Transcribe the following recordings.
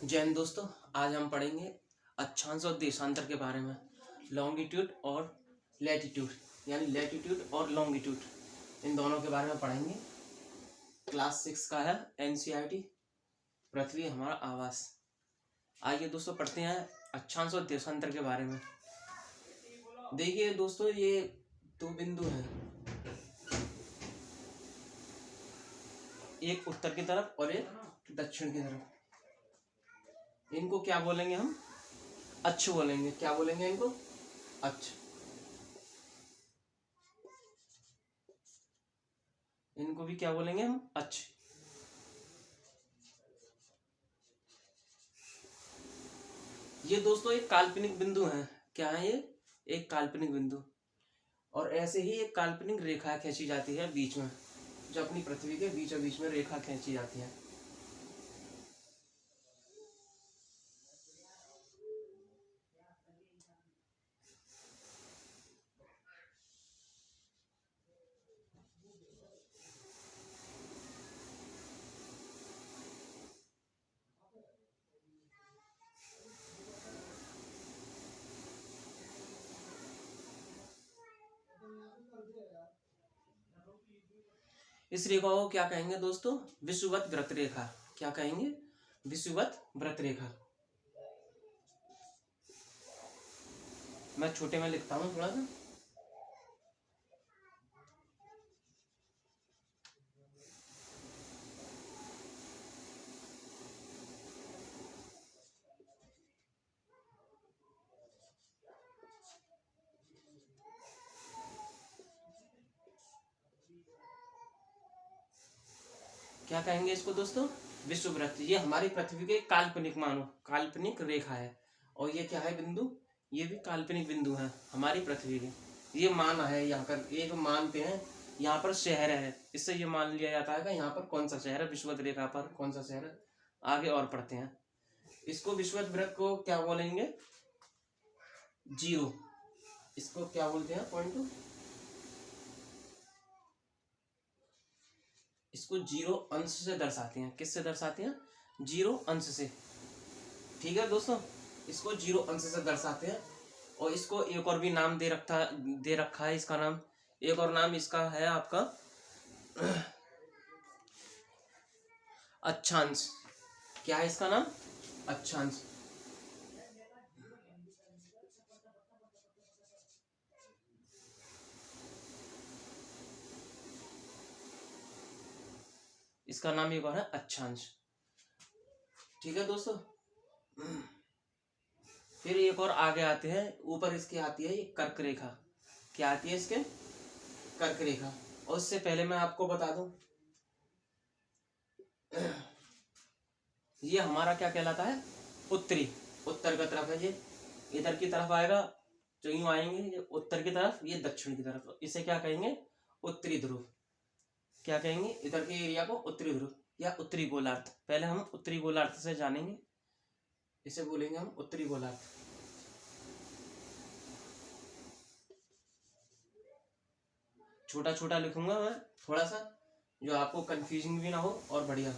जय हिंद दोस्तों। आज हम पढ़ेंगे अक्षांश और देशांतर के बारे में। लॉन्गिट्यूड और लैटिट्यूड, यानी लैटिट्यूड और लॉन्गिट्यूड, इन दोनों के बारे में पढ़ेंगे। क्लास 6 का है एनसीईआरटी, पृथ्वी हमारा आवास। आइए दोस्तों पढ़ते हैं अक्षांश और देशांतर के बारे में। देखिए दोस्तों, ये दो बिंदु हैं, एक उत्तर की तरफ और एक दक्षिण की तरफ। इनको क्या बोलेंगे हम? अक्ष बोलेंगे। क्या बोलेंगे इनको? अक्ष। इनको भी क्या बोलेंगे हम? अक्ष। ये दोस्तों एक काल्पनिक बिंदु है। क्या है ये? एक काल्पनिक बिंदु। और ऐसे ही एक काल्पनिक रेखा खींची जाती है बीच में, जो अपनी पृथ्वी के बीचों बीच में रेखा खींची जाती है। इस रेखा को क्या कहेंगे दोस्तों? विषुवत वृत्त रेखा। क्या कहेंगे? विषुवत वृत्त रेखा। मैं छोटे में लिखता हूँ थोड़ा सा। क्या कहेंगे इसको दोस्तों? विषुववृत्त। ये हमारी पृथ्वी के काल्पनिक, मानो काल्पनिक रेखा है। और ये क्या है बिंदु? ये भी काल्पनिक बिंदु है हमारी पृथ्वी के। ये मान है, यहाँ पर एक मानते हैं, यहाँ पर शहर है, इससे ये मान लिया जाता है कि यहाँ पर कौन सा शहर है, विषुवत रेखा पर कौन सा शहर है। आगे और पढ़ते हैं। इसको विषुवत वृत्त को क्या बोलेंगे? जीरो। इसको क्या बोलते हैं? पॉइंट। इसको जीरो अंश से दर्शाते हैं। किससे दर्शाते हैं? जीरो अंश से। ठीक है दोस्तों, इसको जीरो अंश से दर्शाते हैं। और इसको एक और भी नाम दे रखा है इसका नाम। एक और नाम इसका है आपका अक्षांश। क्या है इसका नाम? अक्षांश। इसका नाम एक और है अक्षांश। ठीक है दोस्तों। फिर एक और आगे आते हैं, ऊपर इसके आती है ये कर्क रेखा। क्या आती है इसके? कर्क रेखा। और उससे पहले मैं आपको बता दूं, ये हमारा क्या कहलाता है? उत्तरी। उत्तर की तरफ है ये, इधर की तरफ आएगा, जो यूं आएंगे ये उत्तर की तरफ, ये दक्षिण की तरफ। इसे क्या कहेंगे? उत्तरी ध्रुव। क्या कहेंगे? इधर के एरिया को उत्तरी ध्रुव या उत्तरी गोलार्ध। पहले हम उत्तरी गोलार्ध से जानेंगे, इसे बोलेंगे हम उत्तरी गोलार्ध। छोटा छोटा लिखूंगा मैं थोड़ा सा, जो आपको कंफ्यूजिंग भी ना हो और बढ़िया।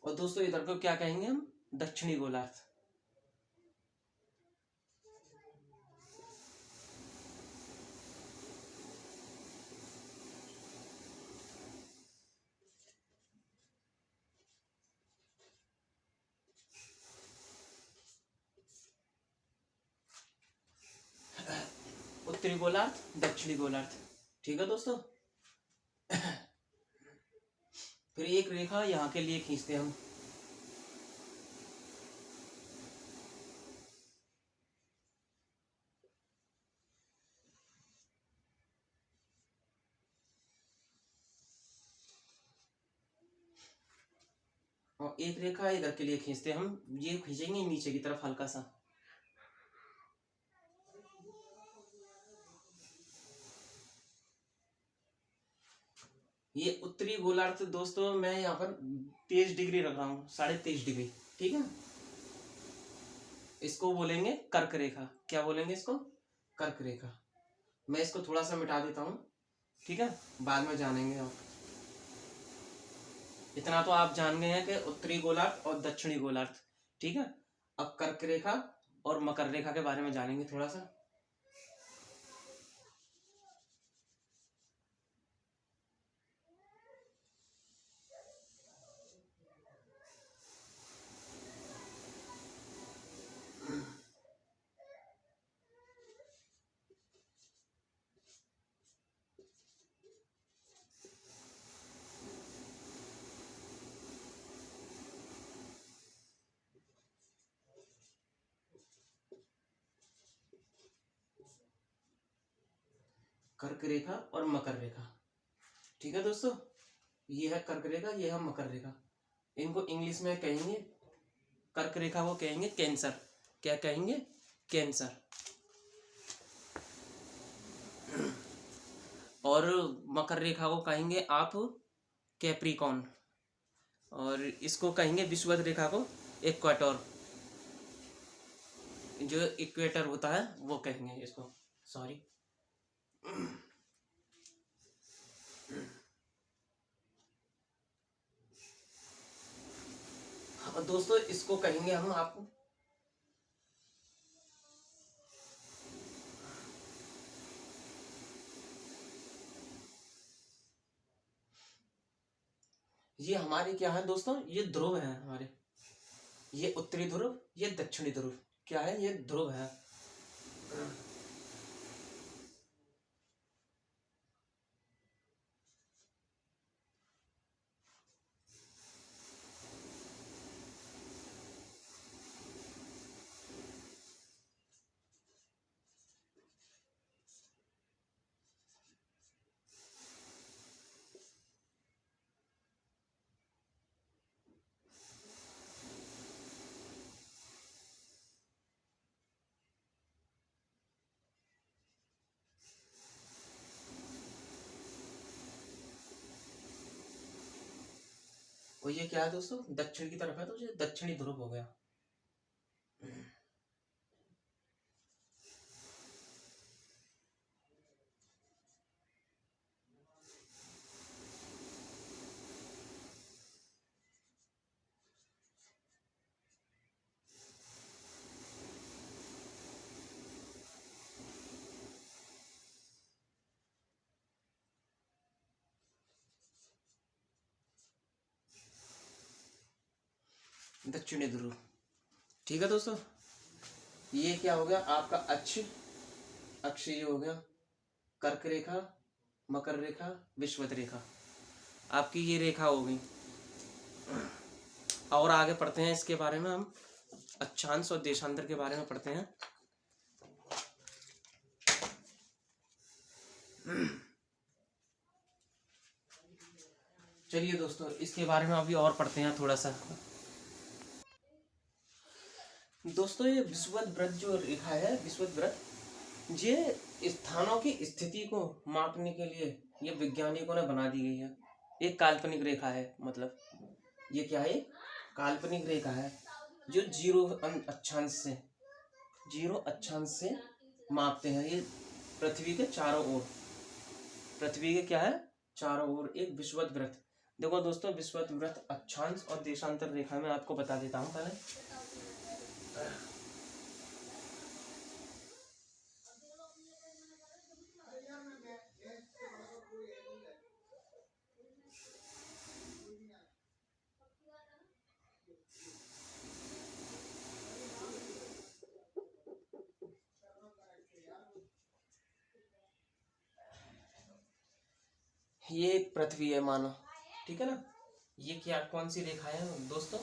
और दोस्तों इधर को क्या कहेंगे हम? दक्षिणी गोलार्ध। उत्तरी गोलार्ध, दक्षिणी गोलार्ध। ठीक है दोस्तों। फिर एक रेखा यहाँ के लिए खींचते हैं हम। और एक रेखा इधर के लिए खींचते हैं हम। ये खींचेंगे नीचे की तरफ हल्का सा। ये उत्तरी गोलार्ध दोस्तों मैं यहाँ पर 23 डिग्री रख रहा हूँ, 23.5 डिग्री। ठीक है। इसको बोलेंगे कर्क रेखा। क्या बोलेंगे इसको? कर्क रेखा। मैं इसको थोड़ा सा मिटा देता हूँ, ठीक है, बाद में जानेंगे आप। इतना तो आप जान गए हैं कि उत्तरी गोलार्ध और दक्षिणी गोलार्ध, ठीक है। अब कर्क रेखा और मकर रेखा के बारे में जानेंगे थोड़ा सा। कर्क रेखा और मकर रेखा, ठीक है दोस्तों। ये है कर्क रेखा, ये है मकर रेखा। इनको इंग्लिश में कहेंगे, कर्क रेखा को कहेंगे कैंसर। क्या कहेंगे? कैंसर। और मकर रेखा को कहेंगे आप कैप्रिकॉन, और इसको कहेंगे विषुवत रेखा को इक्वेटर। जो इक्वेटर होता है वो कहेंगे इसको, सॉरी। दोस्तों इसको कहेंगे हम आप ये हमारे क्या है दोस्तों, ये ध्रुव है हमारे। ये उत्तरी ध्रुव, ये दक्षिणी ध्रुव। क्या है? ये ध्रुव है। और ये क्या है दोस्तों, दक्षिण की तरफ है, तो ये दक्षिणी ध्रुव हो गया। दक्षिणी ध्रुव, ठीक है दोस्तों। ये क्या हो गया आपका अक्ष, अक्ष ये हो गया कर्क रेखा, मकर रेखा, विषुवत रेखा, आपकी ये रेखा हो गई। और आगे पढ़ते हैं इसके बारे में हम, अक्षांश और देशांतर के बारे में पढ़ते हैं। चलिए दोस्तों इसके बारे में अभी और पढ़ते हैं थोड़ा सा। दोस्तों ये विषुवत वृत्त जो रेखा है, विषुवत वृत्त, ये स्थानों की स्थिति को मापने के लिए ये वैज्ञानिकों ने बना दी गई है। एक काल्पनिक रेखा है, मतलब ये क्या है? काल्पनिक रेखा है जो अक्षांश से, जीरो अक्षांश से मापते हैं। ये पृथ्वी के चारों ओर, पृथ्वी के क्या है? चारों ओर एक विषुवत वृत्त। देखो दोस्तों, विषुवत वृत्त अक्षांश और देशांतर रेखा में आपको बता देता हूँ पहले। ये पृथ्वी है मानो, ठीक है ना। ये क्या, कौन सी रेखा है दोस्तों?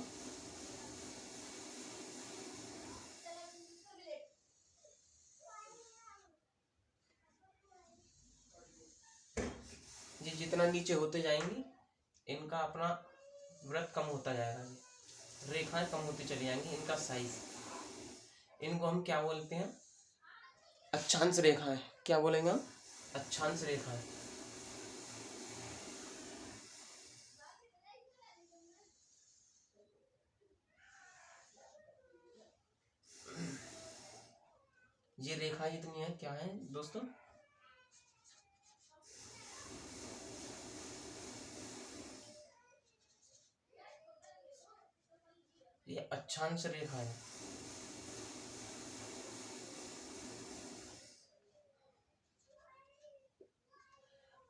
ये जितना नीचे होते जाएंगी इनका अपना वृत्त कम होता जाएगा, ये रेखाएं कम होती चली जाएंगी, इनका साइज। इनको हम क्या बोलते हैं? अक्षांश रेखाएं। क्या बोलेंगे हम? अक्षांश रेखाएं। ये रेखा जितनी है क्या है दोस्तों, ये अक्षांश रेखा है।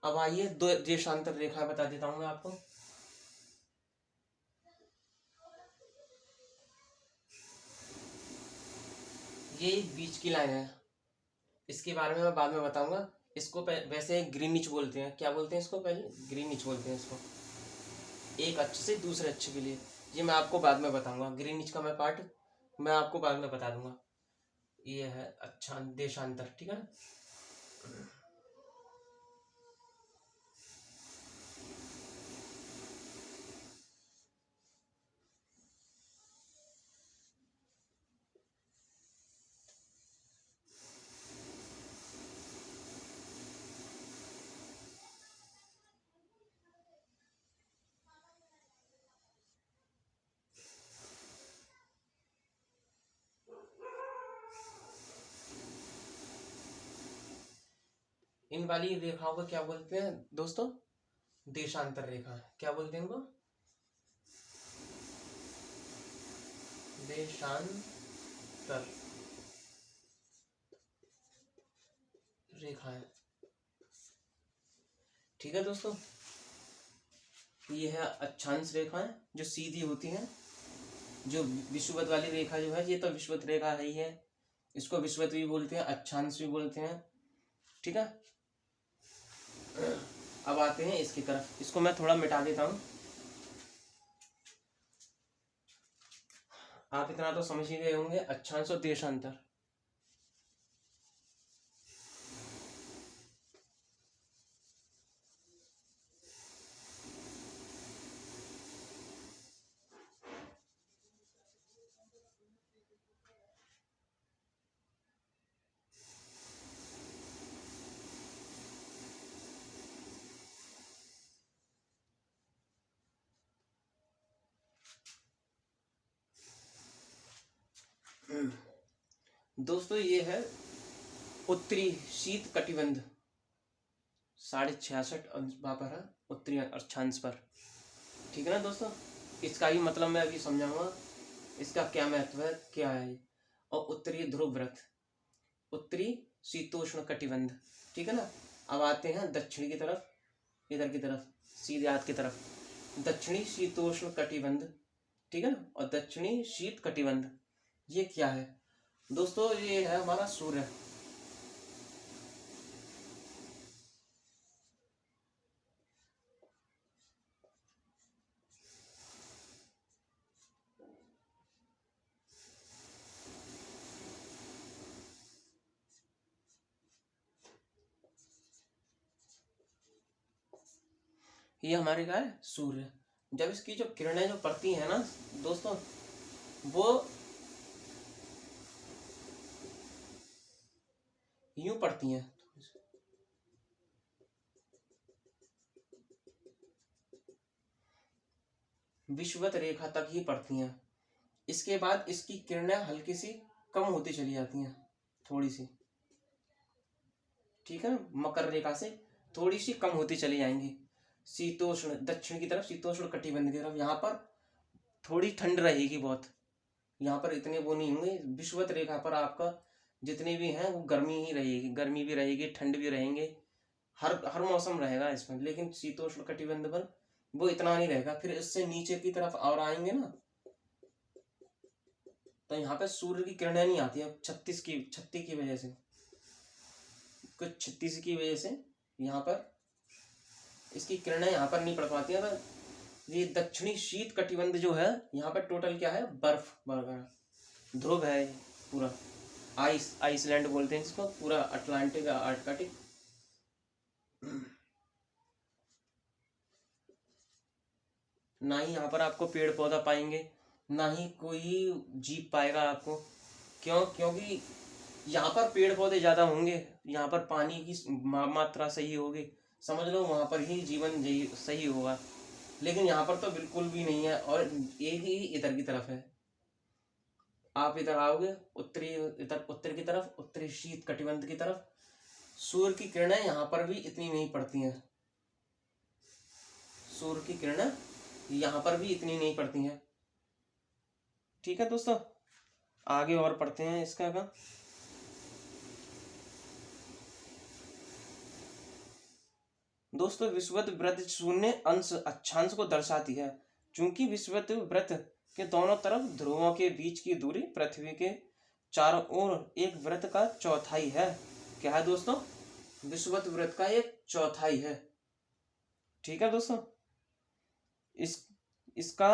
अब आइए दो देशांतर रेखा बता देता हूं मैं आपको। ये एक बीच की लाइन है, इसके बारे में मैं बाद में बताऊंगा। इसको वैसे ग्रीनिच बोलते हैं, क्या बोलते हैं इसको, पहले ग्रीनिच बोलते हैं इसको, एक अक्ष से दूसरे अक्ष के लिए। ये मैं आपको बाद में बताऊंगा, ग्रीनिच का मैं पार्ट मैं आपको बाद में बता दूंगा। ये है अच्छा देशांतर, ठीक है ना। इन वाली रेखाओं को क्या बोलते हैं दोस्तों, देशांतर रेखा। क्या बोलते हैं इनको, देशांतर रेखा है, ठीक है दोस्तों। ये है अक्षांश रेखाएं जो सीधी होती हैं। जो विषुवत वाली रेखा जो है, ये तो विषुवत रेखा है ही है, इसको विषुवत भी बोलते हैं, अक्षांश भी बोलते हैं, ठीक है। अब आते हैं इसकी तरफ, इसको मैं थोड़ा मिटा देता हूं। आप इतना तो समझ ही गए होंगे, अक्षांश और देशांतर। दोस्तों ये है उत्तरी शीत कटिबंध, 66.5 अंश वहां पर है उत्तरी अक्षांश पर, ठीक है ना दोस्तों। इसका ही मतलब मैं अभी समझाऊंगा, इसका क्या महत्व है, क्या है। और उत्तरी ध्रुव व्रत, उत्तरी शीतोष्ण कटिबंध, ठीक है ना। अब आते हैं दक्षिण की तरफ, इधर की तरफ, सीधे हाथ की तरफ, दक्षिणी शीतोष्ण कटिबंध, ठीक है ना। और दक्षिणी शीत कटिबंध ये क्या है दोस्तों, ये है हमारा सूर्य। ये हमारे क्या है, सूर्य। जब इसकी जो किरणें जो पड़ती हैं ना दोस्तों, वो यूं पड़ती हैं, विषुवत रेखा तक ही पड़ती हैं। इसके बाद इसकी किरणें हल्की सी कम होती चली जाती हैं, थोड़ी सी, ठीक है, मकर रेखा से थोड़ी सी कम होती चली जाएंगी। शीतोष्ण दक्षिण की तरफ, शीतोष्ण कटिबंध की तरफ, यहाँ पर थोड़ी ठंड रहेगी बहुत, यहाँ पर इतने वो नहीं होंगे। विषुवत रेखा पर आपका जितने भी हैं वो गर्मी ही रहेगी, गर्मी भी रहेगी, ठंड भी रहेंगे, हर हर मौसम रहेगा इसमें। लेकिन शीतोष्ण कटिबंध पर वो इतना नहीं रहेगा। फिर इससे नीचे की तरफ और आएंगे ना, तो यहाँ पे सूर्य की किरणें नहीं आती है, 36 की वजह से, कुछ 36 की वजह से यहाँ पर इसकी किरणें यहाँ पर नहीं पड़ पाती है। तो ये दक्षिणी शीत कटिबंध जो है, यहाँ पर टोटल क्या है, बर्फ वगैरह ध्रुव है पूरा, आइसलैंड बोलते हैं इसको, पूरा अटलांटिक आर्कटिक। ना ही यहाँ पर आपको पेड़ पौधा पाएंगे, ना ही कोई जीव पाएगा आपको। क्यों, क्योंकि यहाँ पर पेड़ पौधे ज्यादा होंगे, यहाँ पर पानी की मात्रा सही होगी, समझ लो वहां पर ही जीवन सही होगा। लेकिन यहाँ पर तो बिल्कुल भी नहीं है, और एक ही इधर की तरफ है। आप इधर आओगे उत्तरी, इधर उत्तर की तरफ, उत्तरी शीत कटिबंध की तरफ, सूर्य की किरणें यहाँ पर भी इतनी नहीं पड़ती हैं, सूर्य की किरणें यहाँ पर भी इतनी नहीं पड़ती हैं। ठीक है दोस्तों, आगे और पढ़ते हैं इसका का। दोस्तों विषुवत वृत्त शून्य अंश अक्षांश को दर्शाती है। चूंकि विषुवत वृत्त के दोनों तरफ ध्रुवों के बीच की दूरी पृथ्वी के चारों ओर एक वृत्त का चौथाई है। क्या है दोस्तों? विषुवत वृत्त का एक चौथाई है। ठीक है दोस्तों, इसका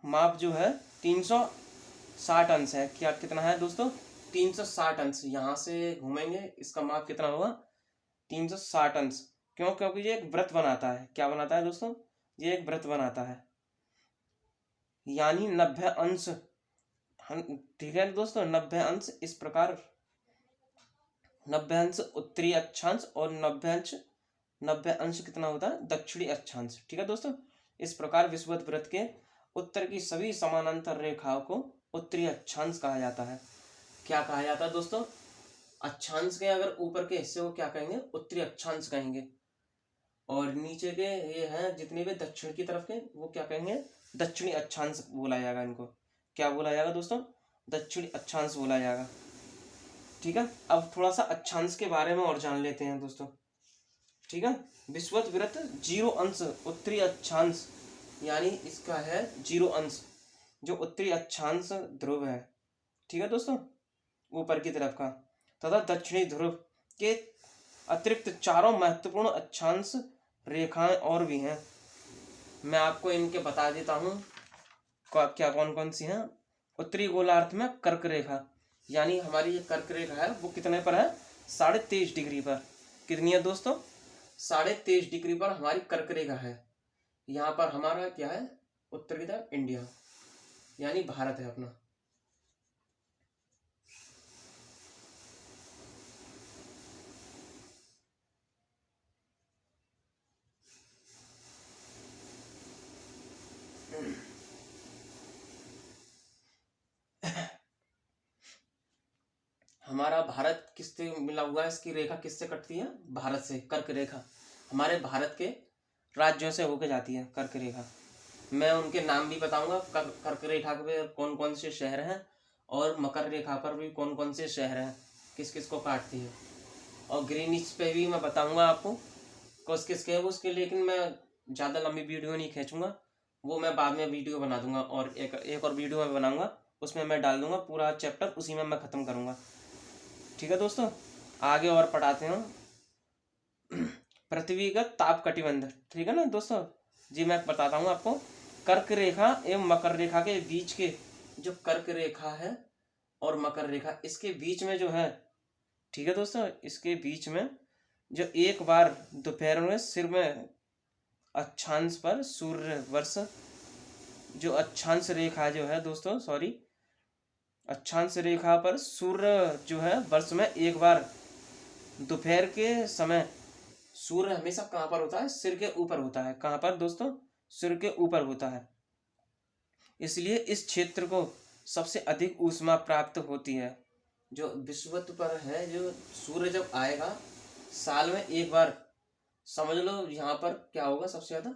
माप जो है 360 अंश है। क्या कितना है दोस्तों? 360 अंश। यहाँ से घूमेंगे, इसका माप कितना होगा? 360 अंश। क्यों? क्योंकि ये एक वृत्त बनाता है। क्या बनाता है दोस्तों? ये एक वृत्त बनाता है, यानी 90 अंश। ठीक है दोस्तों, 90 अंश। इस प्रकार 90 अंश उत्तरी अक्षांश और 90 अंश कितना होता है? दक्षिणी अक्षांश। ठीक है दोस्तों, इस प्रकार विषुवत वृत्त के उत्तर की सभी समानांतर रेखाओं को उत्तरी अक्षांश कहा जाता है। क्या कहा जाता है दोस्तों? अक्षांश के अगर ऊपर के हिस्से को क्या कहेंगे? उत्तरी अक्षांश कहेंगे। और नीचे के ये हैं जितने भी दक्षिण की तरफ के, वो क्या कहेंगे? दक्षिणी अक्षांश बोला जाएगा इनको। क्या बोला जाएगा दोस्तों? दक्षिणी अक्षांश बोला जाएगा। ठीक है, अब थोड़ा सा अक्षांश के बारे में और जान लेते हैं दोस्तों। ठीक है, विषुवत वृत्त 0 अंश उत्तरी अक्षांश, यानी इसका है 0 अंश जो उत्तरी अक्षांश ध्रुव है। ठीक है दोस्तों, ऊपर की तरफ का, तथा दक्षिणी ध्रुव के अतिरिक्त चारों महत्वपूर्ण अक्षांश रेखाएं और भी हैं। मैं आपको इनके बता देता हूँ क्या कौन कौन सी हैं। उत्तरी गोलार्ध में कर्क रेखा, यानी हमारी ये कर्क रेखा है वो कितने पर है? 23.5 डिग्री पर। कितनी है दोस्तों? 23.5 डिग्री पर हमारी कर्क रेखा है। यहाँ पर हमारा क्या है? उत्तर की तरफ इंडिया, यानी भारत है अपना। हमारा भारत किससे मिला हुआ है? इसकी रेखा किससे कटती है? भारत से। कर्क रेखा हमारे भारत के राज्यों से होकर जाती है कर्क रेखा। मैं उनके नाम भी बताऊंगा। कर्क रेखा पे कौन कौन से शहर हैं, और मकर रेखा पर भी कौन कौन से शहर हैं, किस किस को काटती है। और ग्रीनिच पे भी मैं बताऊंगा आपको किस किस के है वो उसके, लेकिन मैं ज़्यादा लंबी वीडियो नहीं खींचूंगा, वो मैं बाद में वीडियो बना दूंगा। और एक और वीडियो मैं बनाऊंगा, उसमें मैं डाल दूंगा पूरा चैप्टर, उसी में मैं ख़त्म करूंगा। ठीक है दोस्तों, आगे और पढ़ाते हैं। पृथ्वीगत ताप कटिबंध। ठीक है ना दोस्तों जी, मैं बताता हूँ आपको। कर्क रेखा एवं मकर रेखा के बीच के जो कर्क रेखा है और मकर रेखा, इसके बीच में जो है, ठीक है दोस्तों, इसके बीच में जो एक बार दोपहर में सिर में अक्षांश पर सूर्य वर्ष, जो अक्षांश रेखा जो है दोस्तों, सॉरी, अक्षांश रेखा पर सूर्य जो है वर्ष में एक बार दोपहर के समय, सूर्य हमेशा कहाँ पर होता है? सिर के ऊपर होता है। कहाँ पर दोस्तों? सिर के ऊपर होता है। इसलिए इस क्षेत्र को सबसे अधिक ऊष्मा प्राप्त होती है। जो विषुवत पर है, जो सूर्य जब आएगा साल में एक बार, समझ लो यहाँ पर क्या होगा? सबसे ज्यादा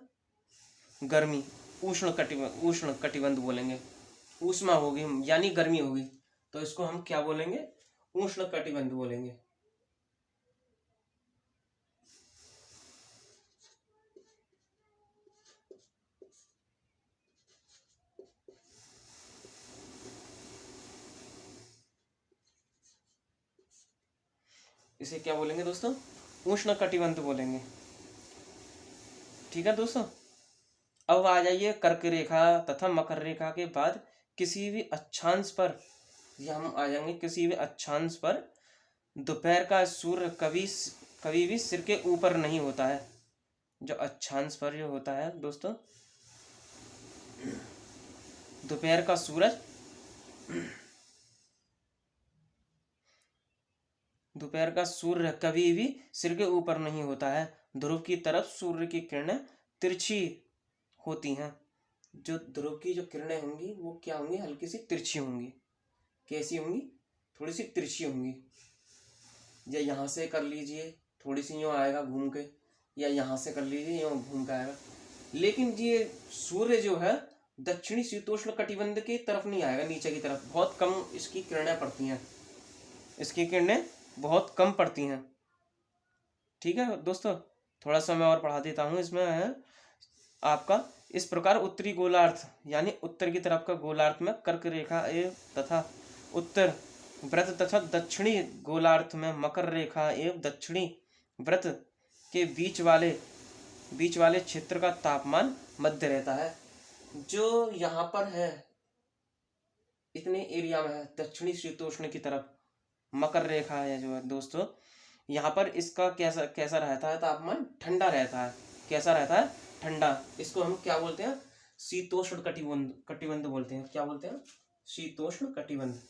गर्मी, उष्ण कटिबंध बोलेंगे। ऊष्मा होगी यानी गर्मी होगी, तो इसको हम क्या बोलेंगे? उष्ण कटिबंध बोलेंगे। इसे क्या बोलेंगे दोस्तों? उष्ण कटिबंध बोलेंगे। ठीक है दोस्तों, अब आ जाइए कर्क रेखा तथा मकर रेखा के बाद किसी भी अक्षांश पर, या हम आ जाएंगे किसी भी अक्षांश पर दोपहर का सूर्य कभी भी सिर के ऊपर नहीं होता है। जो अक्षांश पर जो होता है दोस्तों, दोपहर का सूरज, दोपहर का सूर्य कभी भी सिर के ऊपर नहीं होता है। ध्रुव की तरफ सूर्य की किरणें तिरछी होती हैं। जो ध्रुव की जो किरणें होंगी वो क्या होंगी? हल्की सी तिरछी होंगी। कैसी होंगी, थोड़ी सी तिरछी होंगी। या यहाँ से कर लीजिए, थोड़ी सी यूँ आएगा घूम के, या यहाँ से कर लीजिए यूँ घूम के आएगा। लेकिन ये सूर्य जो है दक्षिणी शीतोष्ण कटिबंध की तरफ नहीं आएगा, नीचे की तरफ बहुत कम इसकी किरणें पड़ती हैं, इसकी किरणें बहुत कम पड़ती हैं। ठीक है दोस्तों, थोड़ा सा मैं और पढ़ा देता हूँ। इसमें है आपका इस प्रकार उत्तरी गोलार्ध यानी उत्तर की तरफ का गोलार्ध में कर्क रेखा एवं तथा उत्तर व्रत तथा दक्षिणी गोलार्ध में मकर रेखा एवं दक्षिणी व्रत के बीच वाले क्षेत्र का तापमान मध्य रहता है। जो यहाँ पर है इतने एरिया में है दक्षिणी शीतोष्ण की तरफ मकर रेखा है जो है दोस्तों, यहाँ पर इसका कैसा रहता है तापमान, ठंडा रहता है। कैसा रहता है, ठंडा। इसको हम क्या बोलते हैं, शीतोष्ण कटिबंध बोलते हैं। क्या बोलते हैं, शीतोष्ण कटिबंध।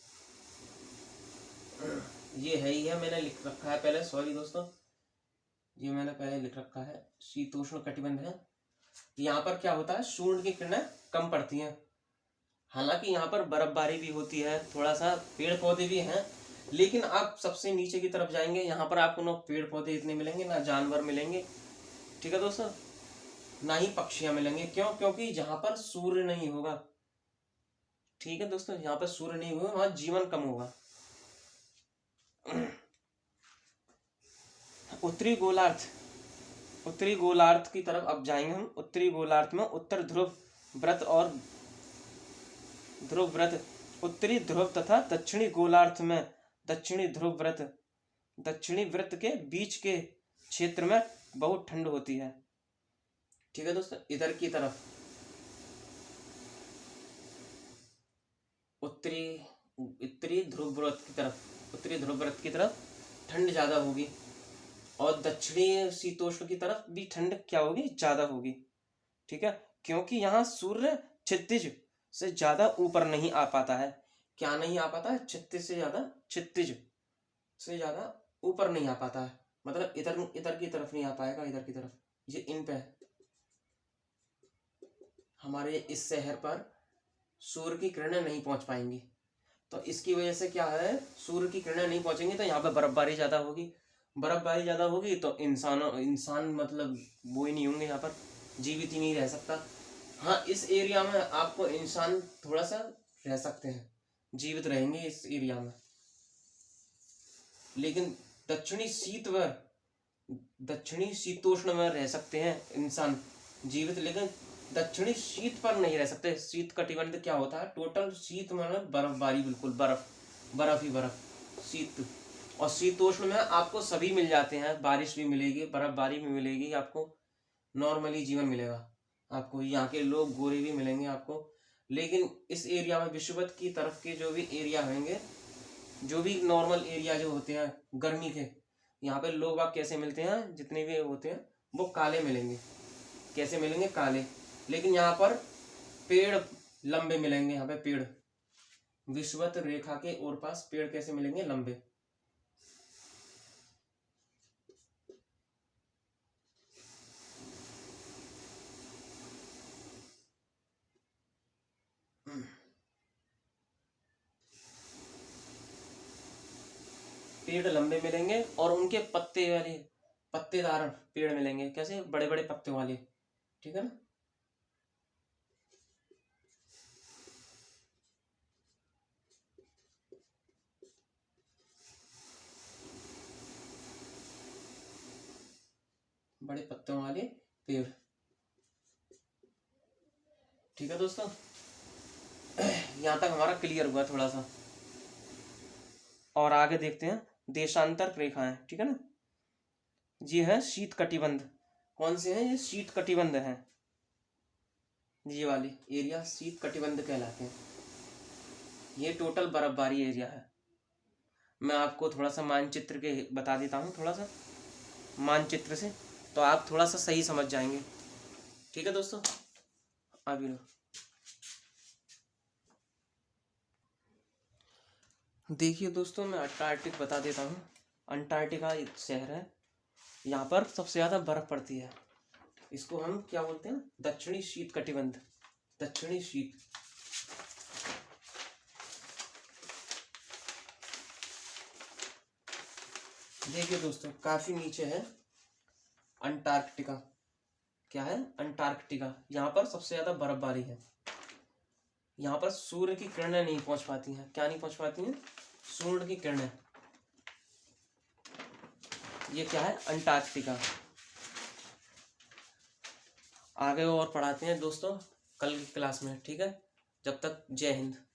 ये है ही है, मैंने लिख रखा है पहले, सॉरी दोस्तों, ये मैंने पहले लिख रखा है, शीतोष्ण कटिबंध है। यहाँ पर क्या होता है, सूर्य की किरणें कम पड़ती हैं। हालांकि यहाँ पर बर्फबारी भी होती है, थोड़ा सा पेड़ पौधे भी हैं, लेकिन आप सबसे नीचे की तरफ जाएंगे, यहाँ पर आपको ना पेड़ पौधे इतने मिलेंगे, ना जानवर मिलेंगे, ठीक है दोस्तों, ना ही पक्षियां मिलेंगे। क्यों, क्योंकि जहाँ पर सूर्य नहीं होगा। ठीक है दोस्तों, यहाँ पर सूर्य नहीं होगा, वहां जीवन कम होगा। उत्तरी गोलार्ध की तरफ अब जाएंगे हम। उत्तरी गोलार्ध में उत्तर ध्रुव व्रत और ध्रुव व्रत, उत्तरी ध्रुव तथा दक्षिणी गोलार्ध में दक्षिणी व्रत के बीच के क्षेत्र में बहुत ठंड होती है। ठीक है दोस्तों, इधर की तरफ उत्तरी ध्रुव व्रत की तरफ ठंड ज्यादा होगी, और दक्षिणी शीतोष्ण की तरफ भी ठंड क्या होगी, ज्यादा होगी। ठीक है, क्योंकि यहाँ सूर्य क्षितिज से ज्यादा ऊपर नहीं आ पाता है। क्या नहीं आ पाता है, क्षितिज से ज्यादा ऊपर नहीं आ पाता है, मतलब इधर की तरफ नहीं आ पाएगा, इधर की तरफ, ये इन पे हमारे इस शहर पर सूर्य की किरणें नहीं पहुंच पाएंगी। तो इसकी वजह से क्या है, सूर्य की किरणें नहीं पहुंचेंगी तो यहाँ पे बर्फबारी ज्यादा होगी। बर्फबारी ज्यादा होगी तो इंसान मतलब वो ही नहीं होंगे, यहाँ पर जीवित ही नहीं रह सकता। हाँ, इस एरिया में आपको इंसान थोड़ा सा रह सकते हैं, जीवित रहेंगे इस एरिया में, लेकिन दक्षिणी शीतोष्ण में रह सकते हैं इंसान जीवित, लेकिन दक्षिणी शीत पर नहीं रह सकते। शीत कटिबंध क्या होता है, टोटल शीत मतलब बर्फबारी, बिल्कुल बर्फ ही बर्फ, शीत। और शीतोष्ण में आपको सभी मिल जाते हैं, बारिश भी मिलेगी, बर्फबारी भी मिलेगी, आपको नॉर्मली जीवन मिलेगा, आपको यहाँ के लोग गोरे भी मिलेंगे आपको। लेकिन इस एरिया में विषुवत की तरफ के जो भी एरिया होंगे, जो भी नॉर्मल एरिया जो होते हैं गर्मी के, यहाँ पे लोग बाग कैसे मिलते हैं, जितने भी होते हैं वो काले मिलेंगे। कैसे मिलेंगे, काले। लेकिन यहाँ पर पेड़ लंबे मिलेंगे, यहाँ पे पेड़ विषुवत रेखा के और पास पेड़ कैसे मिलेंगे, लंबे। पेड़ लंबे मिलेंगे और उनके पत्तेदार पेड़ मिलेंगे, कैसे, बड़े बड़े पत्ते वाले। ठीक है ना, बड़े पत्तों वाले पेड़। ठीक है दोस्तों, यहाँ तक हमारा क्लियर हुआ थोड़ा सा, और आगे देखते हैं देशांतर रेखाएं। ठीक है ना, ये है शीत कटिबंध। कौन से हैं ये, शीत कटिबंध है, ये वाले एरिया शीत कटिबंध कहलाते हैं। ये टोटल बर्फबारी एरिया है। मैं आपको थोड़ा सा मानचित्र के बता देता हूँ, थोड़ा सा मानचित्र से, तो आप थोड़ा सा सही समझ जाएंगे। ठीक है दोस्तों, अभी लो देखिए दोस्तों, मैं अंटार्कटिक बता देता हूँ। अंटार्कटिका एक शहर है, यहाँ पर सबसे ज़्यादा बर्फ पड़ती है। इसको हम क्या बोलते हैं, दक्षिणी शीत कटिबंध, दक्षिणी शीत। देखिए दोस्तों, काफी नीचे है अंटार्कटिका। क्या है? अंटार्कटिका। यहाँ पर सबसे ज्यादा बर्फबारी है। यहाँ पर सूर्य की किरणें नहीं पहुंच पाती हैं। क्या नहीं पहुंच पाती हैं? सूर्य की किरणें। ये क्या है? अंटार्कटिका। आगे और पढ़ाते हैं दोस्तों कल की क्लास में, ठीक है? जब तक जय हिंद।